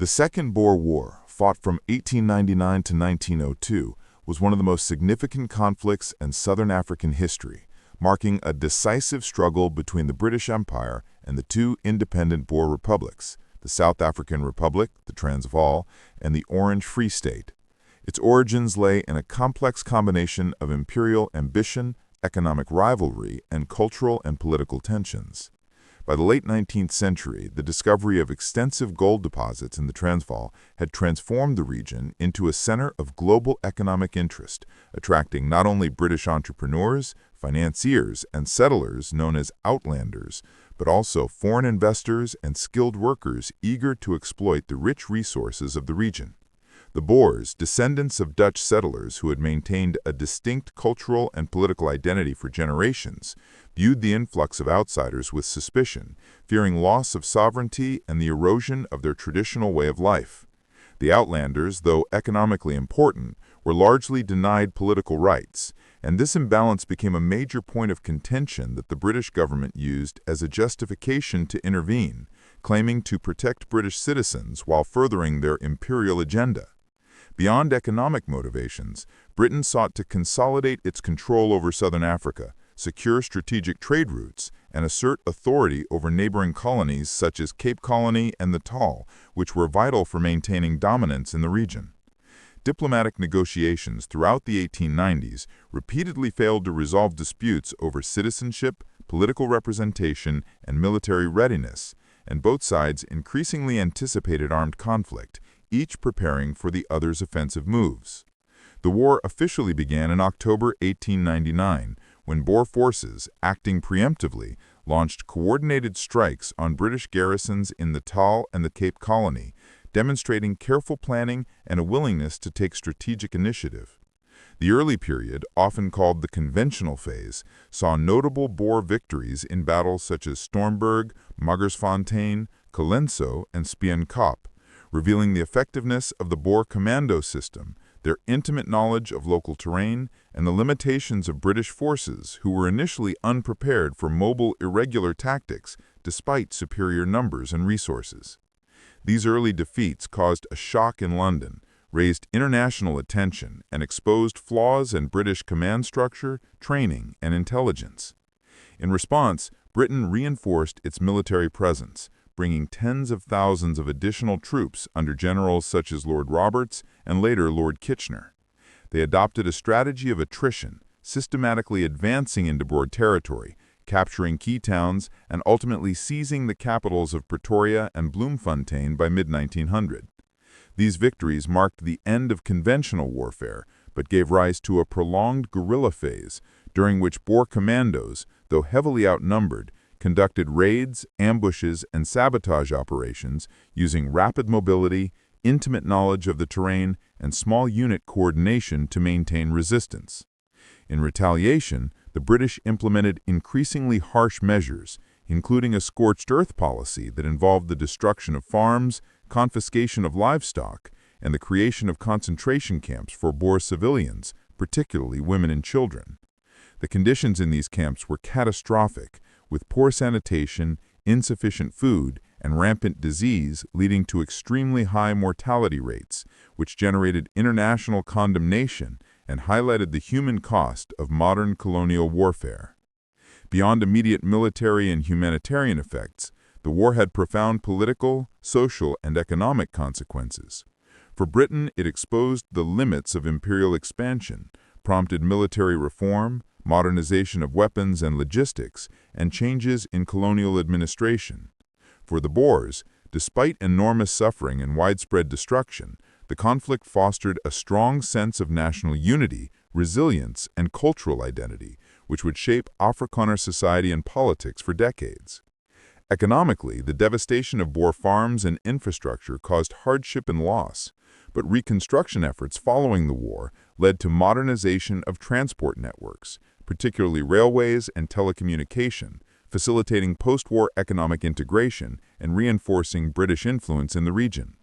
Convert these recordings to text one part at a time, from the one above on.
The Second Boer War, fought from 1899 to 1902, was one of the most significant conflicts in southern African history, marking a decisive struggle between the British Empire and the two independent Boer republics, the South African Republic, the Transvaal, and the Orange Free State. Its origins lay in a complex combination of imperial ambition, economic rivalry, and cultural and political tensions. By the late 19th century, the discovery of extensive gold deposits in the Transvaal had transformed the region into a center of global economic interest, attracting not only British entrepreneurs, financiers, and settlers known as Uitlanders, but also foreign investors and skilled workers eager to exploit the rich resources of the region. The Boers, descendants of Dutch settlers who had maintained a distinct cultural and political identity for generations, viewed the influx of outsiders with suspicion, fearing loss of sovereignty and the erosion of their traditional way of life. The Uitlanders, though economically important, were largely denied political rights, and this imbalance became a major point of contention that the British government used as a justification to intervene, claiming to protect British citizens while furthering their imperial agenda. Beyond economic motivations, Britain sought to consolidate its control over southern Africa, secure strategic trade routes, and assert authority over neighboring colonies such as Cape Colony and the Taal, which were vital for maintaining dominance in the region. Diplomatic negotiations throughout the 1890s repeatedly failed to resolve disputes over citizenship, political representation, and military readiness, and both sides increasingly anticipated armed conflict, each preparing for the other's offensive moves. The war officially began in October 1899, when Boer forces, acting preemptively, launched coordinated strikes on British garrisons in the Taal and the Cape Colony, demonstrating careful planning and a willingness to take strategic initiative. The early period, often called the conventional phase, saw notable Boer victories in battles such as Stormberg, Magersfontein, Colenso, and Spion Kop, revealing the effectiveness of the Boer commando system, their intimate knowledge of local terrain, and the limitations of British forces who were initially unprepared for mobile, irregular tactics despite superior numbers and resources. These early defeats caused a shock in London, raised international attention, and exposed flaws in British command structure, training, and intelligence. In response, Britain reinforced its military presence, bringing tens of thousands of additional troops under generals such as Lord Roberts and later Lord Kitchener. They adopted a strategy of attrition, systematically advancing into Boer territory, capturing key towns, and ultimately seizing the capitals of Pretoria and Bloemfontein by mid-1900. These victories marked the end of conventional warfare, but gave rise to a prolonged guerrilla phase, during which Boer commandos, though heavily outnumbered, conducted raids, ambushes, and sabotage operations using rapid mobility, intimate knowledge of the terrain, and small unit coordination to maintain resistance. In retaliation, the British implemented increasingly harsh measures, including a scorched-earth policy that involved the destruction of farms, confiscation of livestock, and the creation of concentration camps for Boer civilians, particularly women and children. The conditions in these camps were catastrophic, with poor sanitation, insufficient food, and rampant disease leading to extremely high mortality rates, which generated international condemnation and highlighted the human cost of modern colonial warfare. Beyond immediate military and humanitarian effects, the war had profound political, social, and economic consequences. For Britain, it exposed the limits of imperial expansion, prompted military reform, modernization of weapons and logistics, and changes in colonial administration. For the Boers, despite enormous suffering and widespread destruction, the conflict fostered a strong sense of national unity, resilience, and cultural identity, which would shape Afrikaner society and politics for decades. Economically, the devastation of Boer farms and infrastructure caused hardship and loss, but reconstruction efforts following the war led to modernization of transport networks, particularly railways and telecommunication, facilitating post-war economic integration and reinforcing British influence in the region.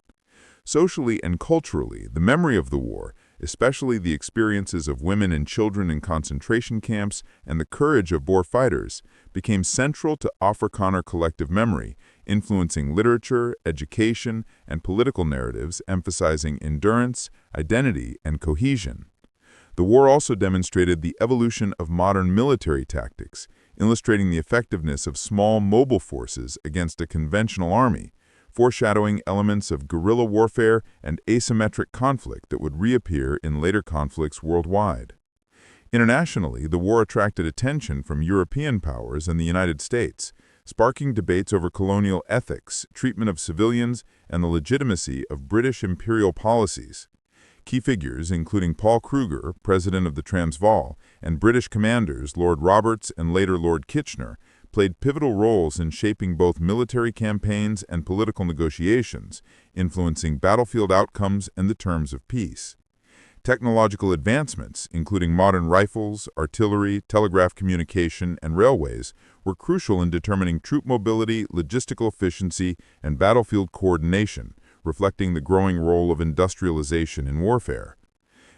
Socially and culturally, the memory of the war, especially the experiences of women and children in concentration camps and the courage of Boer fighters, became central to Afrikaner collective memory, influencing literature, education, and political narratives, emphasizing endurance, identity, and cohesion. The war also demonstrated the evolution of modern military tactics, illustrating the effectiveness of small mobile forces against a conventional army, foreshadowing elements of guerrilla warfare and asymmetric conflict that would reappear in later conflicts worldwide. Internationally, the war attracted attention from European powers and the United States, sparking debates over colonial ethics, treatment of civilians, and the legitimacy of British imperial policies. Key figures, including Paul Kruger, president of the Transvaal, and British commanders Lord Roberts and later Lord Kitchener, played pivotal roles in shaping both military campaigns and political negotiations, influencing battlefield outcomes and the terms of peace. Technological advancements, including modern rifles, artillery, telegraph communication, and railways, were crucial in determining troop mobility, logistical efficiency, and battlefield coordination, reflecting the growing role of industrialization in warfare.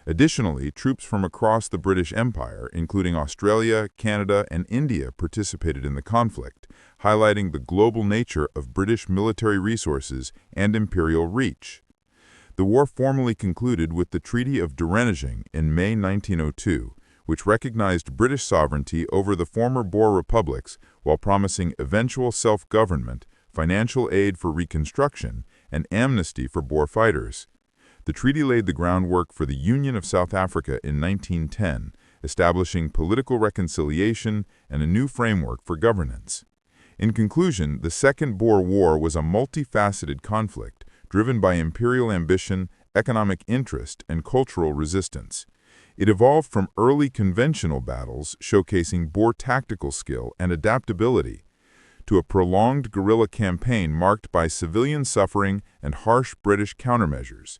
Additionally, troops from across the British Empire, including Australia, Canada, and India, participated in the conflict, highlighting the global nature of British military resources and imperial reach. The war formally concluded with the Treaty of Dereniging in May 1902, which recognized British sovereignty over the former Boer republics while promising eventual self-government, financial aid for reconstruction, and amnesty for Boer fighters. The treaty laid the groundwork for the Union of South Africa in 1910, establishing political reconciliation and a new framework for governance. In conclusion, the Second Boer War was a multifaceted conflict driven by imperial ambition, economic interest, and cultural resistance. It evolved from early conventional battles showcasing Boer tactical skill and adaptability to a prolonged guerrilla campaign marked by civilian suffering and harsh British countermeasures.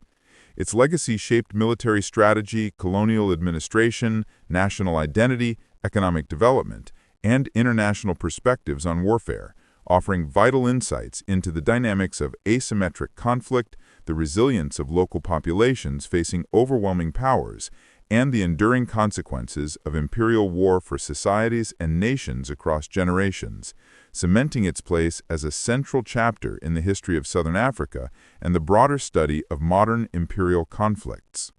Its legacy shaped military strategy, colonial administration, national identity, economic development, and international perspectives on warfare, offering vital insights into the dynamics of asymmetric conflict, the resilience of local populations facing overwhelming powers, and the enduring consequences of imperial war for societies and nations across generations, cementing its place as a central chapter in the history of Southern Africa and the broader study of modern imperial conflicts.